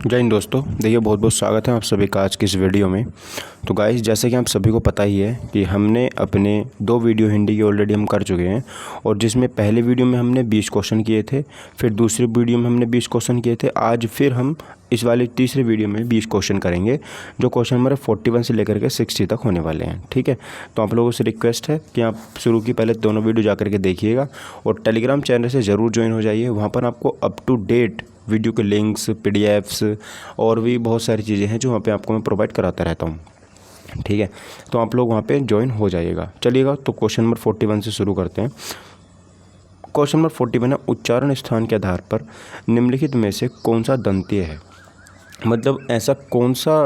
जय हिंद दोस्तों। देखिए, बहुत बहुत स्वागत है आप सभी का आज की इस वीडियो में। तो गाइस, जैसे कि आप सभी को पता ही है कि हमने अपने 2 वीडियो हिंदी की ऑलरेडी हम कर चुके हैं। और जिसमें पहले वीडियो में हमने 20 क्वेश्चन किए थे, फिर दूसरी वीडियो में हमने 20 क्वेश्चन किए थे। आज फिर हम इस वाले तीसरे वीडियो में 20 क्वेश्चन करेंगे, जो क्वेश्चन हमारे 41 से लेकर के 60 तक होने वाले हैं। ठीक है, तो आप लोगों से रिक्वेस्ट है कि आप शुरू की पहले दोनों वीडियो जा करके देखिएगा और टेलीग्राम चैनल से ज़रूर ज्वाइन हो जाइए। वहाँ पर आपको अप टू डेट वीडियो के लिंक्स, पीडीएफ्स और भी बहुत सारी चीज़ें हैं जो वहाँ पे आपको मैं प्रोवाइड कराता रहता हूँ। ठीक है, तो आप लोग वहाँ पे ज्वाइन हो जाइएगा। चलिएगा, तो क्वेश्चन नंबर 41 से शुरू करते हैं। क्वेश्चन नंबर 41 है, उच्चारण स्थान के आधार पर निम्नलिखित में से कौन सा दंतीय है। मतलब ऐसा कौन सा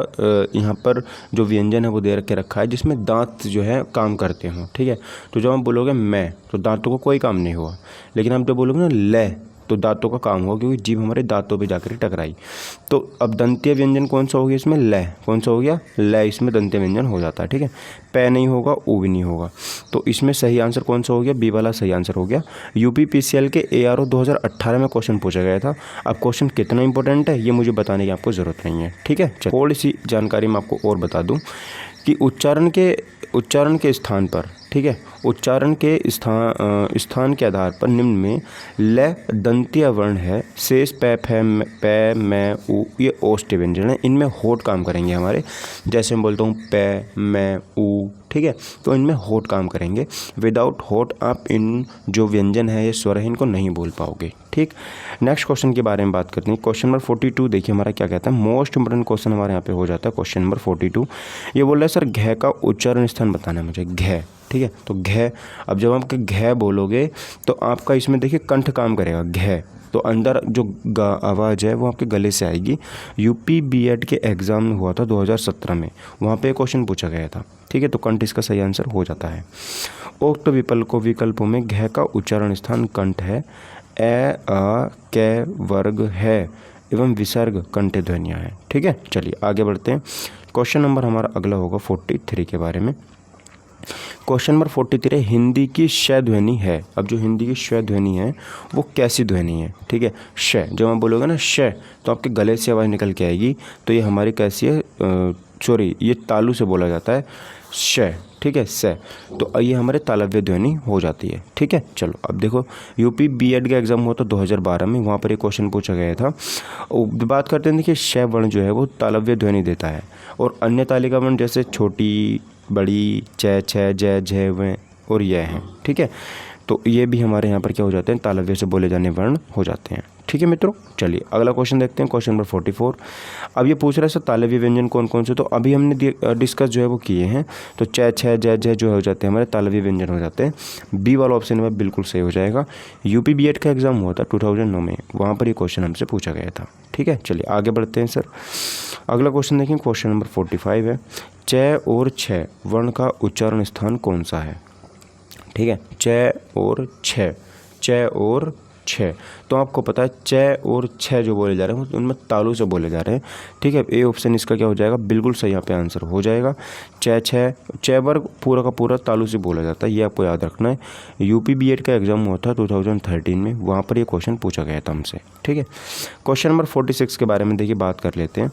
यहाँ पर जो व्यंजन है वो दे के रखा है जिसमें दांत जो है काम करते हों। ठीक है, तो जब आप बोलोगे मैं, तो दांतों को कोई काम नहीं हुआ। लेकिन आप जब बोलोगे ना ले, तो दांतों का काम हुआ, क्योंकि जीभ हमारे दांतों पे जाकर टकराई। तो अब दंतीय व्यंजन कौन सा हो गया इसमें? ले। कौन सा हो गया? ले। इसमें दंतीय व्यंजन हो जाता है। ठीक है, पै नहीं होगा, ऊ भी नहीं होगा। तो इसमें सही आंसर कौन सा हो गया? बी वाला सही आंसर हो गया। यूपीपीसीएल के एआरओ 2018 में क्वेश्चन पूछा गया था। अब क्वेश्चन कितना इंपॉर्टेंट है ये मुझे बताने की आपको ज़रूरत नहीं है। ठीक है, थोड़ी सी जानकारी मैं आपको और बता दूँ कि उच्चारण के स्थान पर, ठीक है, उच्चारण के स्थान के आधार पर निम्न में ल दंतीय वर्ण है, शेष पै पै मैं ऊ, ये ओष्ठ्य व्यंजन है। इनमें होठ काम करेंगे हमारे। जैसे मैं बोलता हूँ पै मैं ऊ, ठीक है, तो इनमें होठ काम करेंगे। विदाउट होठ आप इन जो व्यंजन है, ये स्वर है, इनको नहीं बोल पाओगे। ठीक, नेक्स्ट क्वेश्चन के बारे में बात करते हैं। क्वेश्चन नंबर 42 देखिए हमारा क्या कहता है। मोस्ट इंपोर्टेंट क्वेश्चन हमारे यहाँ पे हो जाता है क्वेश्चन नंबर 42। ये बोल रहा है सर घ का उच्चारण स्थान बताना है मुझे। घ, ठीक है, तो घ। अब जब आप घ बोलोगे तो आपका इसमें देखिए कंठ काम करेगा। घ, तो अंदर जो आवाज़ है वो आपके गले से आएगी। यूपी बीएड के एग्ज़ाम में हुआ था 2017 में, वहाँ पे क्वेश्चन पूछा गया था। ठीक है, तो कंठ इसका सही आंसर हो जाता है। उक्त विकल्पों में घ का उच्चारण स्थान कंठ है। ए आ कै वर्ग है एवं विसर्ग कंठ ध्वनियाँ हैं। ठीक है, चलिए आगे बढ़ते हैं। क्वेश्चन नंबर हमारा अगला होगा 43 के बारे में। क्वेश्चन नंबर 43, हिंदी की श ध्वनि है। अब जो हिंदी की श ध्वनि है वो कैसी ध्वनि है? ठीक है, श, जब आप बोलोगे ना श, तो आपके गले से आवाज़ निकल के आएगी। तो ये हमारी कैसी है? सॉरी, ये तालु से बोला जाता है श। ठीक है, से, तो ये हमारे तालव्य ध्वनि हो जाती है। ठीक है, चलो अब देखो, यूपी बीएड का एग्जाम हुआ था 2012 में, वहाँ पर एक क्वेश्चन पूछा गया था। बात करते हैं, देखिए श वर्ण जो है वो तालव्य ध्वनि देता है, और अन्य तालिका वर्ण जैसे छोटी, बड़ी, च, छ, ज, झ, व और यह हैं। ठीक है, तो ये भी हमारे यहाँ पर क्या हो जाते हैं? तालव्य से बोले जाने वर्ण हो जाते हैं। ठीक है मित्रों, चलिए अगला क्वेश्चन देखते हैं। Question number 44। अब ये पूछ रहा है सर तालव्य व्यंजन कौन कौन से, तो अभी हमने डिस्कस जो है वो किए हैं। तो च, छ, ज, झ जो हो जाते हैं हमारे तालव्य व्यंजन हो जाते हैं। बी वाला ऑप्शन में बिल्कुल सही हो जाएगा। यूपी बीएड का एग्जाम हुआ था 2009 में, वहाँ पर ये क्वेश्चन हमसे पूछा गया था। ठीक है, चलिए आगे बढ़ते हैं सर। अगला क्वेश्चन देखें, क्वेश्चन नंबर 45 है, च और छ वर्ण का उच्चारण स्थान कौन सा है? ठीक है, च और छ, च और छ, तो आपको पता है च और छ जो बोले जा रहे हैं उनमें तालु से बोले जा रहे हैं। ठीक है, ए ऑप्शन इसका क्या हो जाएगा? बिल्कुल सही यहाँ पे आंसर हो जाएगा। च, छ, च वर्ग पूरा का पूरा तालु से बोला जाता है, ये आपको याद रखना है। यूपी बीएड का एग्जाम हुआ था 2013 में, वहाँ पर ये क्वेश्चन पूछा गया था हमसे। ठीक है, क्वेश्चन नंबर 46 के बारे में देखिए बात कर लेते हैं।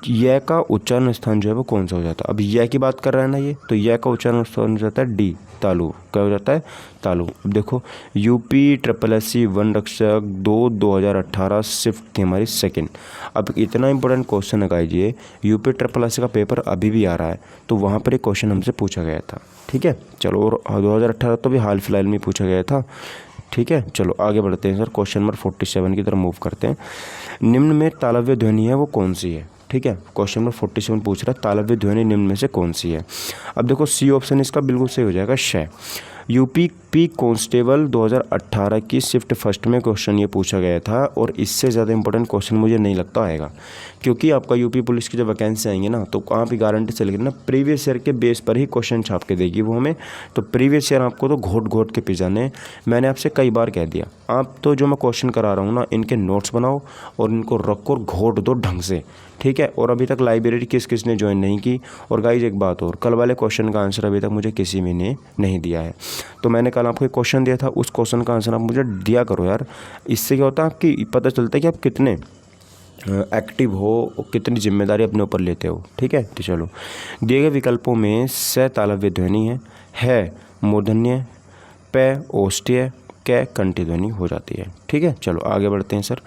य का उच्चारण स्थान जो है वो कौन सा हो जाता है? अब य की बात कर रहा है ना ये, तो य का उच्चारण स्थान हो जाता है डी, तालु। क्या हो जाता है? तालु। अब देखो, यूपी SSC वन रक्षक 2018 शिफ्ट थी हमारी सेकंड। अब इतना इंपॉर्टेंट क्वेश्चन है गाइस, ये यूपी SSC का पेपर अभी भी आ रहा है, तो वहाँ पर एक क्वेश्चन हमसे पूछा गया था। ठीक है, चलो, और 2018 तो भी हाल फिलहाल में पूछा गया था। ठीक है, चलो आगे बढ़ते हैं सर। क्वेश्चन नंबर 47 की तरफ मूव करते हैं। निम्न में तालव्य ध्वनि है वो कौन सी है? ठीक है, क्वेश्चन नंबर 47 पूछ रहा है तालव्य ध्वनि निम्न में से कौन सी है? अब देखो, सी ऑप्शन इसका बिल्कुल सही हो जाएगा, श। यूपी कांस्टेबल 2018 की शिफ्ट फर्स्ट में क्वेश्चन ये पूछा गया था, और इससे ज़्यादा इंपॉर्टेंट क्वेश्चन मुझे नहीं लगता आएगा, क्योंकि आपका यूपी पुलिस की जब वैकेंसी आएंगे ना, तो आप ही गारंटी से लेकर ना प्रीवियस ईयर के बेस पर ही क्वेश्चन छाप के देगी वो हमें। तो प्रीवियस ईयर आपको तो घोट घोट के पिजाने हैं। मैंने आपसे कई बार कह दिया, आप तो जो मैं क्वेश्चन करा रहा हूँ ना, इनके नोट्स बनाओ और इनको रखो और घोट दो ढंग से। ठीक है, और अभी तक लाइब्रेरी किस किस ने ज्वाइन नहीं की। और गाइज एक बात और, कल वाले क्वेश्चन का आंसर अभी तक मुझे किसी में ने नहीं दिया है। तो मैंने कल आपको एक क्वेश्चन दिया था, उस क्वेश्चन का आंसर आप मुझे दिया करो यार। इससे क्या होता है, आपकी पता चलता है कि आप कितने एक्टिव हो, कितनी जिम्मेदारी अपने ऊपर लेते हो। ठीक है, तो चलो दिए गए विकल्पों में स तालव्य ध्वनि है मूर्धन्य, प ओष्ठ्य, क कंठी ध्वनि हो जाती है। ठीक है, चलो आगे बढ़ते हैं सर।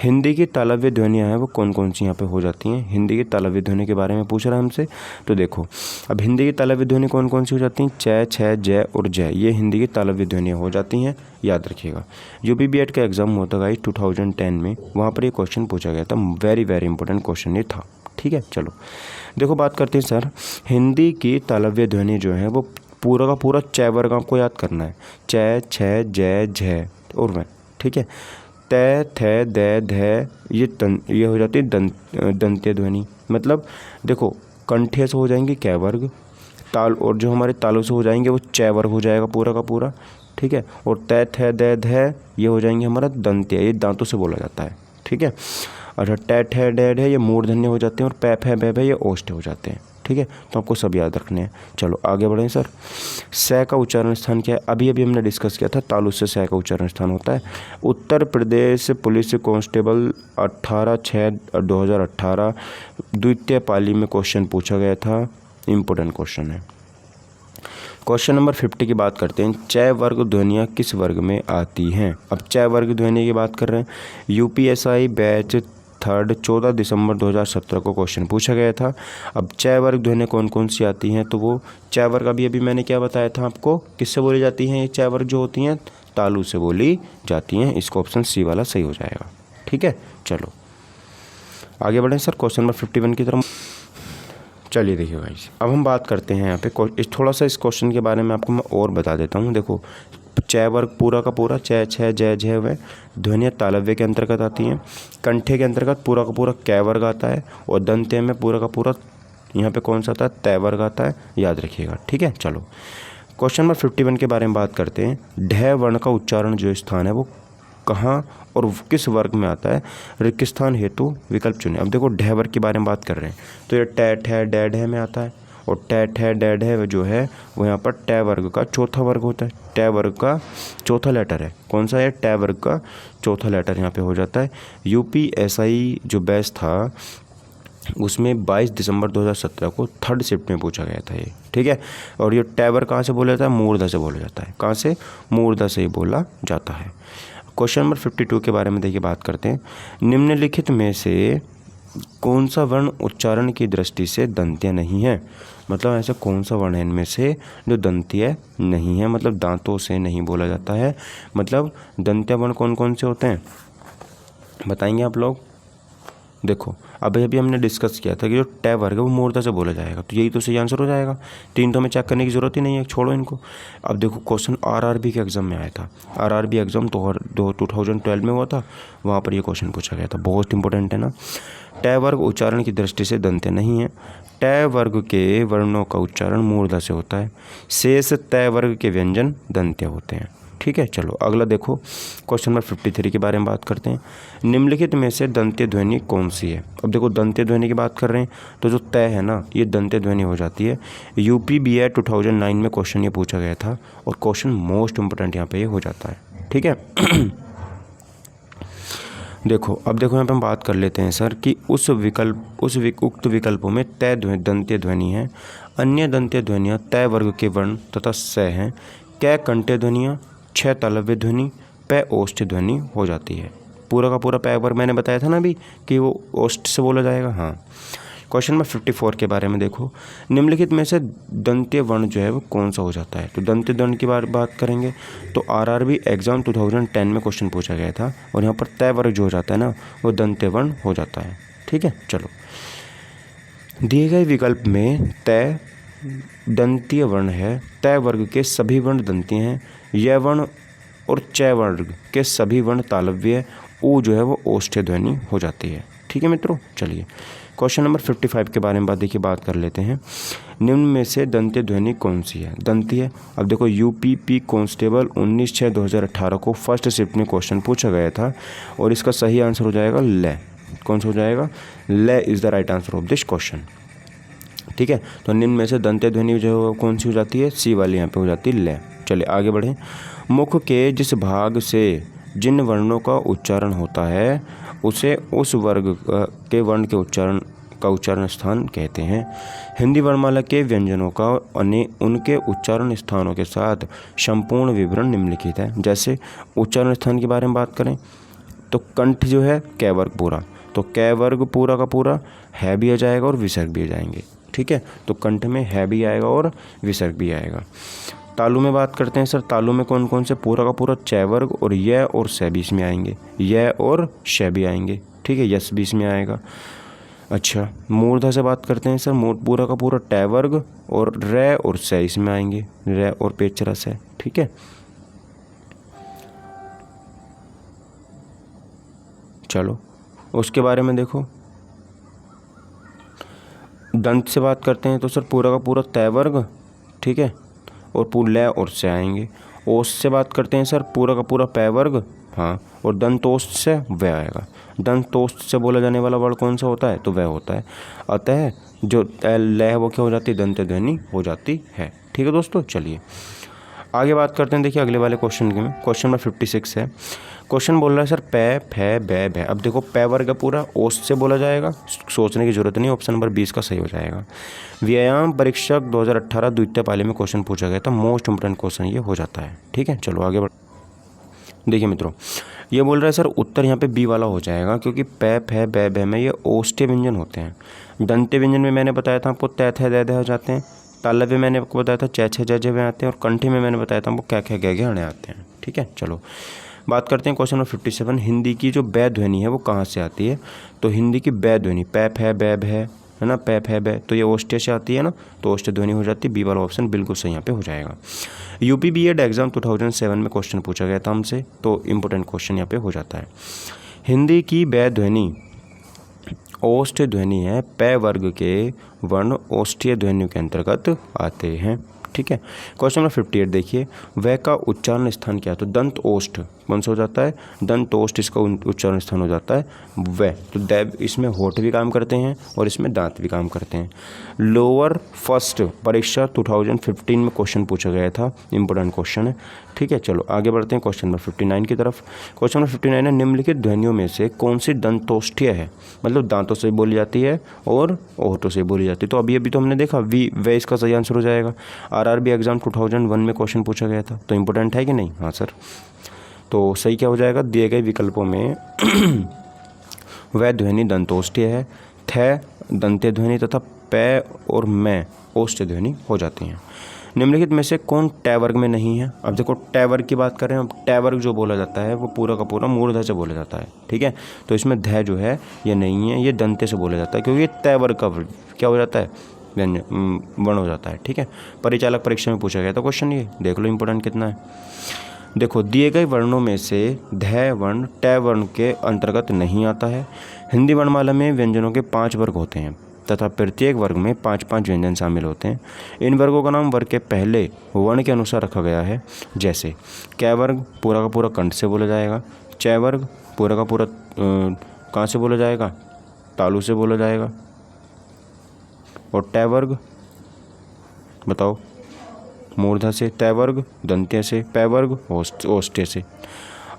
हिंदी की तालव्य ध्वनियाँ हैं वो कौन कौन सी यहाँ पे हो जाती हैं। हिंदी की तालव्य ध्वनि के बारे में पूछ रहा है हमसे, तो देखो अब हिंदी की तालव्य ध्वनि कौन कौन सी हो जाती हैं। च, छ, ज और ज, ये हिंदी की तालव्य ध्वनियाँ हो जाती हैं, याद रखिएगा। यूपी बीएड का एग्जाम होता गाइस 2010 में, वहाँ पर ये क्वेश्चन पूछा गया था, वेरी वेरी इंपॉर्टेंट क्वेश्चन ये था। ठीक है, चलो देखो बात करते हैं सर। हिंदी की तालव्य ध्वनि जो है वो पूरा का पूरा च वर्ग आपको याद करना है। च, छ, ज, झ और वह। ठीक है, त, थ, द, ध, ये हो जाती है दंत्य ध्वनि। मतलब देखो कंठे से हो जाएंगे क वर्ग, ताल और जो हमारे तालों से हो जाएंगे वो च वर्ग हो जाएगा पूरा का पूरा। ठीक है, और त, थ, द, ध ये हो जाएंगे हमारा दंत्य, ये दांतों से बोला जाता है। ठीक है, और ट, ठ, ड, ढ ये मूर्धन्य हो जाते हैं, और प, फ, ब, भ ये ओष्ठ्य हो जाते हैं। ठीक है, तो आपको सब याद रखने हैं। चलो आगे बढ़ें सर। स का उच्चारण स्थान क्या है। अभी अभी हमने डिस्कस किया था, तालु से स का उच्चारण स्थान होता है। उत्तर प्रदेश पुलिस कांस्टेबल 18/6/2018 द्वितीय पाली में क्वेश्चन पूछा गया था, इम्पोर्टेंट क्वेश्चन है। क्वेश्चन नंबर 50 की बात करते हैं। च वर्ग ध्वनियाँ किस वर्ग में आती हैं। अब च वर्ग ध्वनि की बात कर रहे हैं। यूपीएसआई बैच 3 14 दिसंबर 2017 को क्वेश्चन पूछा गया था। अब च वर्ग ध्वनियाँ कौन कौन सी आती हैं, तो वो च वर्ग अभी मैंने क्या बताया था आपको, किससे बोली जाती हैं। ये च वर्ग जो होती हैं तालु से बोली जाती हैं। इसको ऑप्शन सी वाला सही हो जाएगा। ठीक है, चलो आगे बढ़ें सर क्वेश्चन नंबर 51 की तरफ। चलिए देखिए गाइस, अब हम बात करते हैं यहाँ पे थोड़ा सा इस क्वेश्चन के बारे में आपको मैं और बता देता हूँ। देखो च वर्ग पूरा का पूरा च, छ, ज, झ व ध्वनियाँ तालव्य के अंतर्गत आती हैं। कंठे के अंतर्गत पूरा का पूरा क वर्ग आता है, और दंत्य में पूरा का पूरा यहाँ पे कौन सा आता है, त वर्ग आता है, याद रखिएगा। ठीक है, चलो क्वेश्चन नंबर 51 के बारे में बात करते हैं। ढ वर्ण का उच्चारण जो स्थान है वो कहाँ और किस वर्ग में आता है, रिक्त स्थान हेतु विकल्प चुने। अब देखो ढ वर्ग के बारे में बात कर रहे हैं, तो ये ट, ठ, ड, ढ में आता है, और ट, ठ, ड, ढ जो है वो यहाँ पर ट वर्ग का चौथा वर्ग होता है। ट वर्ग का चौथा लेटर है, कौन सा है, ट वर्ग का चौथा लेटर यहाँ पे हो जाता है। यूपीएसआई जो बैच था उसमें 22 दिसंबर 2017 को 3rd शिफ्ट में पूछा गया था ये। ठीक है, और ये ट वर्ग कहाँ से बोला जाता है, मूर्धा से बोला जाता है। कहाँ से, मूर्धा से ही बोला जाता है। क्वेश्चन नंबर 52 के बारे में देखिए बात करते हैं। निम्नलिखित में से कौन सा वर्ण उच्चारण की दृष्टि से दंत्य नहीं है। मतलब ऐसा कौन सा वर्ण है इनमें से जो दंत्य नहीं है, मतलब दांतों से नहीं बोला जाता है। मतलब दंत्य वर्ण कौन कौन से होते हैं बताएंगे आप लोग। देखो अभी हमने डिस्कस किया था कि जो ट वर्ग है वो मूर्धा से बोला जाएगा, तो यही तो सही आंसर हो जाएगा। तीन तो हमें चेक करने की ज़रूरत ही नहीं है, छोड़ो इनको। अब देखो क्वेश्चन आरआरबी के एग्जाम में आया था। आरआरबी एग्जाम तो 2012 में हुआ था, वहाँ पर ये क्वेश्चन पूछा गया था, बहुत इंपॉर्टेंट है ना। ट वर्ग उच्चारण की दृष्टि से दंत्य नहीं है। ट वर्ग के वर्णों का उच्चारण मूर्धा से होता है। शेष त वर्ग के व्यंजन दंत्य होते हैं। ठीक है, चलो अगला देखो क्वेश्चन नंबर 53 के बारे में बात करते हैं। निम्नलिखित में से दंत्य ध्वनि कौन सी है। अब देखो दंत्य ध्वनि की बात कर रहे हैं, तो जो त है ना ये दंत्य ध्वनि हो जाती है। यूपी बीएड 2009 में क्वेश्चन ये पूछा गया था, और क्वेश्चन मोस्ट इंपोर्टेंट यहाँ पे ये हो जाता है। ठीक है देखो अब देखो यहाँ पे हम बात कर लेते हैं सर कि उक्त विकल्पों में दंत्य ध्वनि है। अन्य दंत्य ध्वनियाँ त वर्ग के वर्ण तथा स हैं। क कंठ्य ध्वनियाँ, छ तालव्य ध्वनि, प ओष्ठ्य ध्वनि हो जाती है। पूरा का पूरा प वर्ग मैंने बताया था ना अभी कि वो ओष्ठ से बोला जाएगा। हाँ, क्वेश्चन नंबर 54 के बारे में देखो। निम्नलिखित में से दंत्य वर्ण जो है वो कौन सा हो जाता है। तो दंत्य वर्ण की बात करेंगे तो आरआरबी एग्जाम 2010 में क्वेश्चन पूछा गया था, और यहाँ पर त वर्ग जो हो जाता है ना वो दंत्य वर्ण हो जाता है। ठीक है, चलो दिए गए विकल्प में त दंतीय वर्ण है। त वर्ग के सभी वर्ण दंतीय हैं। य वर्ण और च वर्ग के सभी वर्ण तालव्य, उ जो है वो ओष्ठ्य ध्वनि हो जाती है। ठीक है मित्रों, चलिए क्वेश्चन नंबर 55 के बारे में बात कर लेते हैं। निम्न में से दंत्य ध्वनि कौन सी है, दंतीय। अब देखो यूपीपी कांस्टेबल 19/6/2018 को फर्स्ट शिफ्ट में क्वेश्चन पूछा गया था, और इसका सही आंसर हो जाएगा ल। कौन सा हो जाएगा, ल is the right answer of this question. ठीक है, तो निम्न में से दंत्य ध्वनि जो है कौन सी हो जाती है, सी वाली यहाँ पे हो जाती है ल। चलिए आगे बढ़ें। मुख के जिस भाग से जिन वर्णों का उच्चारण होता है उसे उस वर्ग के वर्ण के उच्चारण स्थान कहते हैं। हिंदी वर्णमाला के व्यंजनों का उनके उच्चारण स्थानों के साथ संपूर्ण विवरण निम्नलिखित है। जैसे उच्चारण स्थान के बारे में बात करें तो कंठ जो है कै वर्ग पूरा, तो कै वर्ग पूरा का पूरा है भी आ जाएगा और विसर्ग भी आ जाएंगे। ठीक है, तो कंठ में है भी आएगा और विसर्ग भी आएगा। तालु में बात करते हैं सर, तालु में कौन कौन से पूरा का पूरा चै वर्ग और य और स भी इसमें आएंगे, य और श भी आएंगे। ठीक है, यस भी इसमें आएगा। अच्छा, मूर्धा से बात करते हैं सर, पूरा का पूरा टै वर्ग और रै और स इसमें आएंगे, रै और पेचरा से। ठीक है, चलो उसके बारे में देखो। दंत से बात करते हैं तो सर पूरा का पूरा तै वर्ग, ठीक है, और लय और से आएंगे। ओस से बात करते हैं सर, पूरा का पूरा पै वर्ग, हाँ, और दंतोस्त से वह आएगा। दंतोस्त से बोला जाने वाला वर्ड कौन सा होता है, तो वह होता है। अतः जो लय है वो क्या हो जाती है, दंत ध्वनि हो जाती है। ठीक है दोस्तों, चलिए आगे बात करते हैं। देखिए अगले वाले क्वेश्चन में, क्वेश्चन नंबर 56 है। क्वेश्चन बोल रहा है सर पै फै बै भै। अब देखो पै वर्ग पूरा ओस से बोला जाएगा, सोचने की जरूरत नहीं, ऑप्शन नंबर 20 का सही हो जाएगा। व्यायाम परीक्षक 2018 द्वितीय पाली में क्वेश्चन पूछा गया था, मोस्ट इंपोर्टेंट क्वेश्चन ये हो जाता है। ठीक है, चलो आगे बढ़। देखिए मित्रों, ये बोल रहा है सर उत्तर यहाँ पे बी वाला हो जाएगा, क्योंकि पै फै बै भै में ये ओष्ठ्य व्यंजन होते हैं। दंत्य व्यंजन में मैंने बताया था आपको तै थे दै दै हो जाते हैं। तालव्य मैंने आपको बताया था चै छे जै जै में आते हैं, और कंठी में मैंने बताया था आपको कै खे गै गै हणे आते हैं। ठीक है, चलो बात करते हैं क्वेश्चन नंबर 57। हिंदी की जो बै ध्वनि है वो कहाँ से आती है, तो हिंदी की बै ध्वनि पै फै बै भै है ना, पै फै बै, तो ये ओष्ठ्य से आती है ना, तो ओष्ठ्य ध्वनि हो जाती है। बी वाला ऑप्शन बिल्कुल सही यहाँ पे हो जाएगा। यूपी बीएड एग्जाम 2007 में क्वेश्चन पूछा गया था हमसे, तो इम्पोर्टेंट क्वेश्चन यहाँ पे हो जाता है। हिंदी की बै ध्वनि ओष्ठ्य ध्वनि है, पै वर्ग के वर्ण ओष्ठ्य ध्वनि के अंतर्गत आते हैं। ठीक है, क्वेश्चन नंबर 58 देखिए, वह का उच्चारण स्थान क्या है, तो दंत ओष्ठ कौन सा हो जाता है, दंत ओष्ठ इसका उच्चारण स्थान हो जाता है वह। तो दैव इसमें होठ भी काम करते हैं और इसमें दांत भी काम करते हैं। लोअर फर्स्ट परीक्षा 2015 में क्वेश्चन पूछा गया था, इंपॉर्टेंट क्वेश्चन है। ठीक है, चलो आगे बढ़ते हैं क्वेश्चन नंबर 59 की तरफ। क्वेश्चन नंबर 59 है, निम्नलिखित ध्वनियों में से कौन सी दंतोष्ठ्य है, मतलब दांतों से बोली जाती है और ओठों से बोली जाती है। तो अभी तो हमने देखा वह इसका सही आंसर हो जाएगा। आरआरबी एग्जाम 2001 में क्वेश्चन पूछा गया था, तो इंपॉर्टेंट है कि नहीं, हाँ सर। तो सही क्या हो जाएगा, दिए गए विकल्पों में वह ध्वनि दंतोष्ठ्य है, थ दंत्य ध्वनि तथा पै और मैं ओष्ठ्य ध्वनि हो जाती हैं। निम्नलिखित में से कौन टै वर्ग में नहीं है। अब देखो टै वर्ग की बात करें, अब टै वर्ग जो बोला जाता है वो पूरा का पूरा मूर्धा से बोला जाता है। ठीक है, तो इसमें ध जो है ये नहीं है, ये दंत्य से बोला जाता है, क्योंकि ये तै वर्ग का क्या हो जाता है, वर्ण हो जाता है। ठीक है, परिचालक परीक्षा में पूछा गया था क्वेश्चन, ये देख लो इंपॉर्टेंट कितना है। देखो दिए गए वर्णों में से ध वर्ण टै वर्ण के अंतर्गत नहीं आता है। हिंदी वर्णमाला में व्यंजनों के 5 वर्ग होते हैं तथा प्रत्येक वर्ग में 5-5 व्यंजन शामिल होते हैं। इन वर्गों का नाम वर्ग के पहले वर्ण के अनुसार रखा गया है। जैसे कै वर्ग पूरा का पूरा कंठ से बोला जाएगा, चै वर्ग पूरा का पूरा कहाँ से बोला जाएगा, तालु से बोला जाएगा, और टै वर्ग बताओ मूर्धा से, तै वर्ग दंत्य से, पै वर्ग ओष्ठ्य से।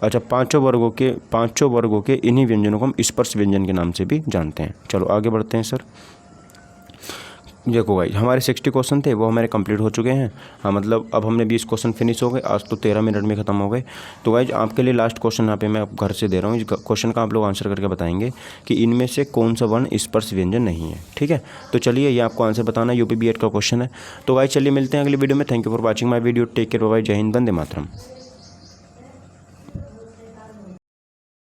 अच्छा, पांचों वर्गों के इन्हीं व्यंजनों को हम स्पर्श व्यंजन के नाम से भी जानते हैं। चलो आगे बढ़ते हैं सर। देखो भाई हमारे 60 क्वेश्चन थे वो हमारे कंप्लीट हो चुके हैं। हाँ मतलब अब हमने 20 क्वेश्चन फिनिश हो गए, आज तो 13 मिनट में ख़त्म हो गए। तो भाई आपके लिए लास्ट क्वेश्चन यहाँ पे मैं घर से दे रहा हूँ। इस क्वेश्चन का आप लोग आंसर करके बताएंगे कि इनमें से कौन सा वर्ण स्पर्श व्यंजन नहीं है। ठीक है, तो चलिए ये आपको आंसर बताना है, यूपी बीएड का क्वेश्चन है। तो भाई चलिए मिलते हैं अगली वीडियो में। Thank you for watching my video, take care, bye, जय हिंद, वंदे मातरम।